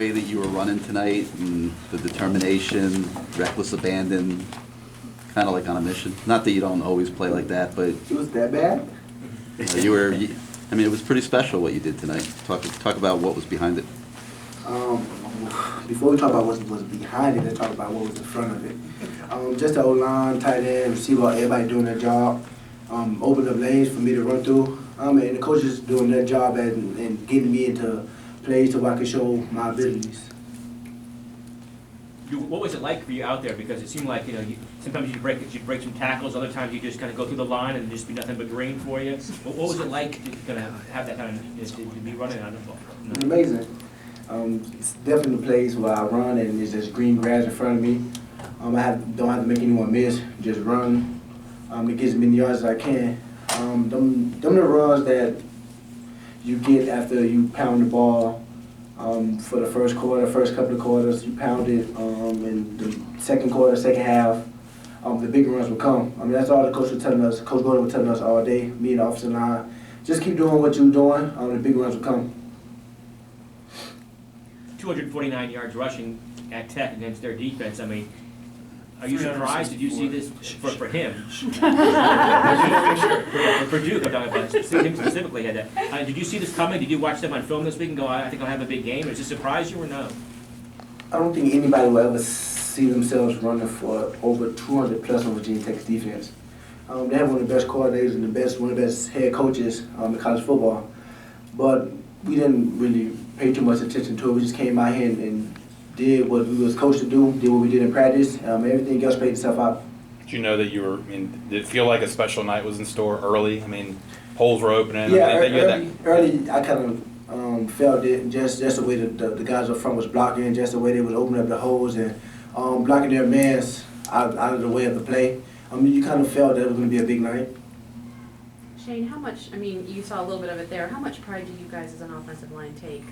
way that you were running tonight and the determination, reckless abandon, kind of like on a mission. Not that you don't always play like that, but It was that bad? you were. I mean, it was pretty special what you did tonight. Talk about what was behind it. Before we talk about what was behind it, let's talk about what was in front of it. Just the O-line, tight end, receiver, everybody doing their job. Opened up lanes for me to run through. And the coaches doing their job and getting me into plays so I can show my abilities. What was it like for you out there? Because it seemed like, sometimes you'd break some tackles, other times you just kind of go through the line and just be nothing but green for you. What was it like to kind of have that kind of, to be running on the ball? It's amazing. It's definitely a place where I run and there's just green grass in front of me. Don't have to make anyone miss, just run. It gets as many yards as I can. Them the runs that you get after you pound the ball for the first quarter, first couple of quarters, you pound it, in the second quarter, second half, the bigger runs will come. I mean, that's all the coach was telling us, Coach Gordon was telling us all day, me and the offensive line. Just keep doing what you're doing, the big runs will come. 249 yards rushing at Tech against their defense. I mean, are you surprised? Did you see this for him? for Duke, I'm talking about. Him specifically had that. Did you see this coming? Did you watch them on film this week and go, I think I'll have a big game? Or does it surprise you or no? I don't think anybody will ever see themselves running for over 200 plus on Virginia Tech's defense. They have one of the best coordinators and one of the best head coaches in college football. But we didn't really pay too much attention to it. We just came out here and did what we was coached to do, did what we did in practice. Everything else played itself out. Did you know that you were, did it feel like a special night was in store early? I mean, holes were opening. Yeah, early I kind of felt it, just the way the guys up front was blocking, just the way they was opening up the holes and blocking their mans out of the way of the play. You kind of felt that it was going to be a big night. Shane, how much, you saw a little bit of it there, how much pride do you guys as an offensive line take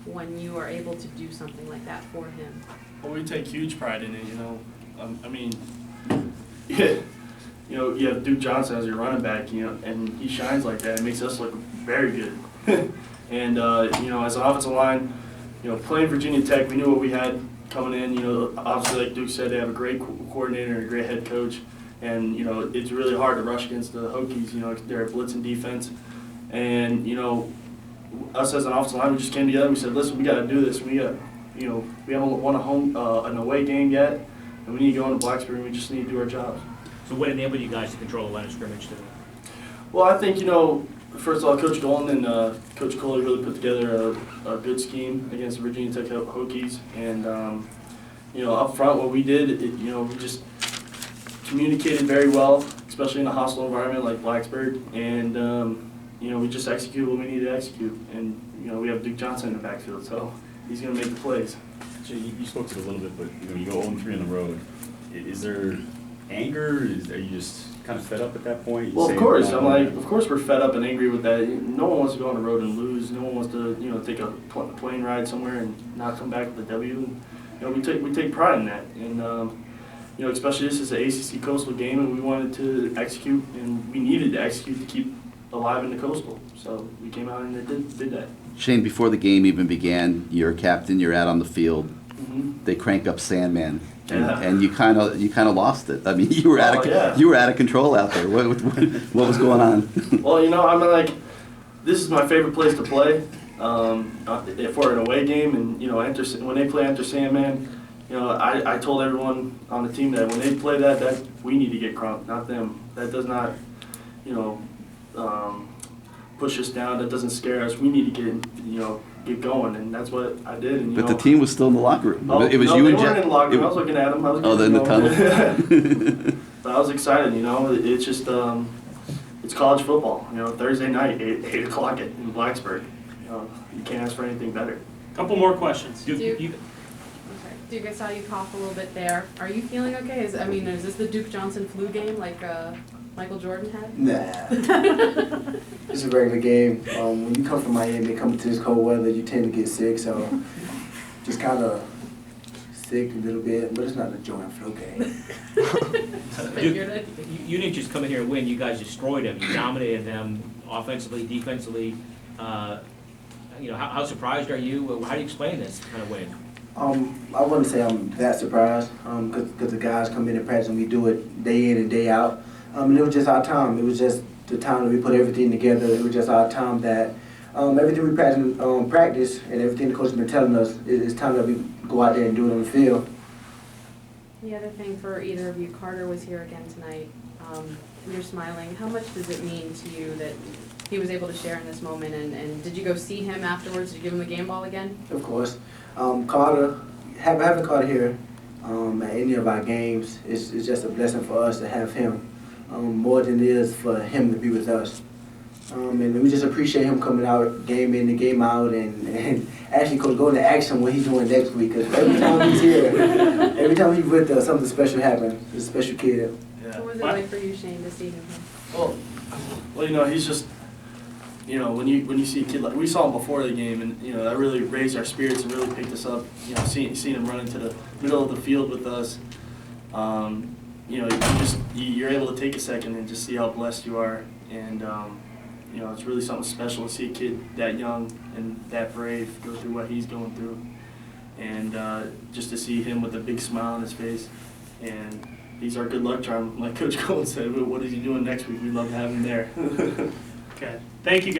when you are able to do something like that for him? Well, we take huge pride in it, you have Duke Johnson as your running back, and he shines like that. It makes us look very good. And, as an offensive line, playing Virginia Tech, we knew what we had coming in. Obviously, like Duke said, they have a great coordinator and a great head coach. And, it's really hard to rush against the Hokies. They're a blitzing defense. And, us as an offensive line, we just came together and we said, listen, we got to do this. We got, we haven't won an away game yet, and we need to go into Blacksburg and we just need to do our jobs. So what enabled you guys to control the line of scrimmage today? Well, I think, first of all, Coach Dolan and Coach Coley really put together a good scheme against the Virginia Tech Hokies. And, up front, what we did, we just communicated very well, especially in a hostile environment like Blacksburg. And, we just execute what we need to execute. And, we have Duke Johnson in the backfield, so he's going to make the plays. So you spoke to it a little bit, but you go 0-3 on the road. Is there anger? Are you just kind of fed up at that point? Well, of course. Of course we're fed up and angry with that. No one wants to go on the road and lose. No one wants to, take a plane ride somewhere and not come back with a W. And, we take pride in that. And, especially this is an ACC Coastal game, and we wanted to execute, and we needed to execute to keep alive in the Coastal. So we came out and did that. Shane, before the game even began, you're a captain. You're out on the field. Mm-hmm. They crank up Sandman, Yeah. and you kind of lost it. I mean, you were out of control out there. What was going on? Well, this is my favorite place to play for an away game, and when they play Enter Sandman. I told everyone on the team that when they play that we need to get crunked, not them. That does not, push us down. That doesn't scare us. We need to get going, and that's what I did. And, But the team was still in the locker room. It was no, you they and weren't Jeff. in the locker room. I was looking at them. They're in the tunnel. But I was excited. It's just it's college football. Thursday night, 8 o'clock in Blacksburg. You can't ask for anything better. Couple more questions. Duke, I saw you cough a little bit there. Are you feeling okay? Is this the Duke Johnson flu game like Michael Jordan had? Nah. It's a regular game. When you come from Miami, come to this cold weather, you tend to get sick. So just kind of sick a little bit, but it's not a Jordan flu game. You didn't just come in here and win. You guys destroyed them. You dominated them offensively, defensively. How surprised are you? How do you explain this kind of win? I wouldn't say I'm that surprised, because the guys come in and practice and we do it day in and day out. And it was just our time. It was just the time that we put everything together. It was just our time that everything we practice and everything the coach has been telling us, it's time that we go out there and do it on the field. The other thing for either of you, Carter was here again tonight. You're smiling. How much does it mean to you that he was able to share in this moment? And did you go see him afterwards? Did you give him the game ball again? Of course. Carter, having Carter here at any of our games is just a blessing for us to have him, more than it is for him to be with us. And we just appreciate him coming out game in and game out and actually could go into action what he's doing next week. Because every time he's here, every time he's with us, something special happens. He's a special kid. Yeah. What was it like for you, Shane, to see him here? Well, you know, he's just, you know, when you see a kid like, we saw him before the game, and you know that really raised our spirits and really picked us up. You know, seeing him run into the middle of the field with us, you know, you're able to take a second and just see how blessed you are, and you know, it's really something special to see a kid that young and that brave go through what he's going through, and just to see him with a big smile on his face, and he's our good luck charm, like Coach Cole said. What is he doing next week? We'd love to have him there. Okay, thank you.